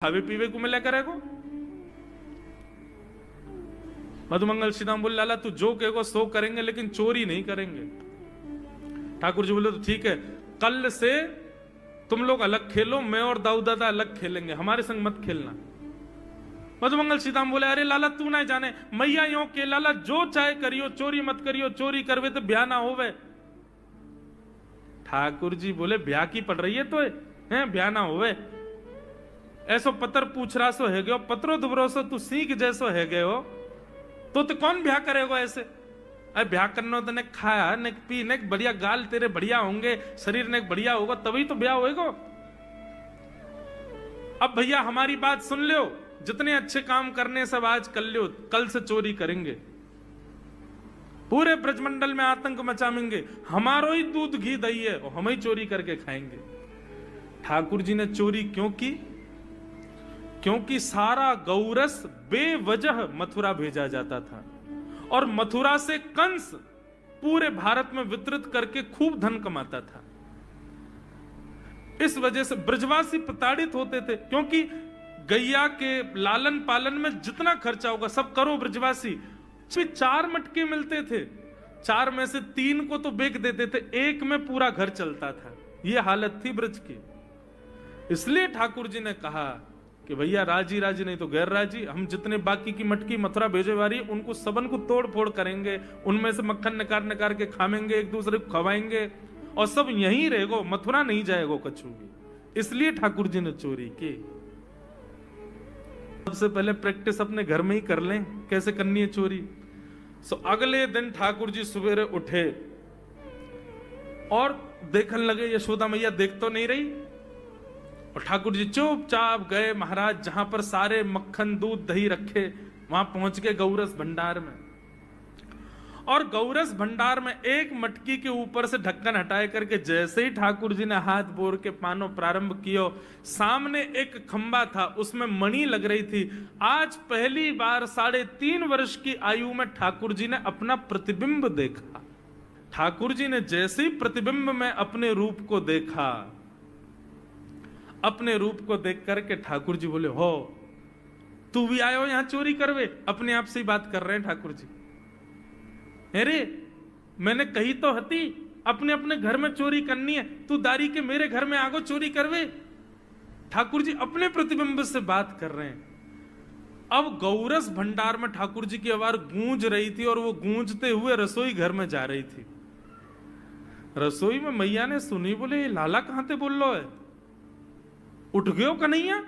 खावे पीवे को मिला करेगो। मधुमंगल श्रीराम बोले लाला तू जो कहेगो सो करेंगे लेकिन चोरी नहीं करेंगे। ठाकुर जी बोले तो ठीक है, कल से तुम लोग अलग खेलो, मैं और दाऊ दादा अलग खेलेंगे, हमारे संग मत खेलना। मधुमंगल श्रीराम बोले अरे लाला तू ना जाने, मैया यो के लाला जो चाहे करियो, चोरी मत करियो, चोरी करवे तो ब्याह ना होवे। ठाकुर जी बोले ब्याह की पड़ रही है तो है ब्याह ना होवे। ऐसो पत्र पूछ रहा सो है गयो, पत्रो दुबरो सो तू सीख जैसो है गयो, तो कौन ब्याह करेगा ऐसे। अरे ब्याह करना तो ने खाया ने पी ने बढ़िया गाल तेरे बढ़िया होंगे, शरीर ने बढ़िया होगा तभी तो ब्याह होएगा। अब भैया हमारी बात सुन लो, जितने अच्छे काम करने सब आज कर लो, कल से चोरी करेंगे, पूरे ब्रजमंडल में आतंक मचाएंगे, हमारो ही दूध घी दही है और हम ही चोरी करके खाएंगे। ठाकुर जी ने चोरी क्यों की? क्योंकि सारा गौरस बेवजह मथुरा भेजा जाता था और मथुरा से कंस पूरे भारत में वितरित करके खूब धन कमाता था। इस वजह से ब्रजवासी प्रताड़ित होते थे, क्योंकि गैया के लालन पालन में जितना खर्चा होगा सब करो ब्रजवासी। 4 मटके मिलते थे, 4 में से 3 को तो बेच देते थे, 1 में पूरा घर चलता था। यह हालत थी ब्रज की। इसलिए ठाकुर जी ने कहा कि भैया राजी राजी नहीं तो गैर राजी, हम जितने बाकी की मटकी मथुरा भेजे वाली उनको सबन को तोड़ फोड़ करेंगे, उनमें से मक्खन निकाल निकाल के खाएंगे, एक दूसरे को खवाएंगे और सब यहीं रहेगो, मथुरा नहीं जाएगो कछु भी। इसलिए ठाकुर जी ने चोरी की। सबसे पहले प्रैक्टिस अपने घर में ही कर लें कैसे करनी है चोरी। अगले दिन ठाकुर जी सवेरे उठे और देखने लगे यशोदा मैया देख तो नहीं रही, और ठाकुर जी चुपचाप गए महाराज जहां पर सारे मक्खन दूध दही रखे, वहां पहुंच गए गौरस भंडार में। और गौरस भंडार में एक मटकी के ऊपर से ढक्कन हटाए करके जैसे ही ठाकुर जी ने हाथ बोर के पानो प्रारंभ किया, सामने एक खंबा था, उसमें मणि लग रही थी। आज पहली बार 3.5 वर्ष की आयु में ठाकुर जी ने अपना प्रतिबिंब देखा। ठाकुर जी ने जैसे ही प्रतिबिंब में अपने रूप को देखा, अपने रूप को देख करके ठाकुर जी बोले हो तू भी आयो यहां चोरी करवे। अपने आप से ही बात कर रहे हैं ठाकुर जी। अरे मैंने कही तो हती अपने अपने घर में चोरी करनी है, तू दारी के मेरे घर में आगो चोरी करवे। ठाकुर जी अपने प्रतिबिंब से बात कर रहे हैं। अब गौरस भंडार में ठाकुर जी की आवाज गूंज रही थी और वो गूंजते हुए रसोई घर में जा रही थी। रसोई में मैया ने सुनी, बोले लाला कहां ते बोल लो है, उठ गयो कन्हैया।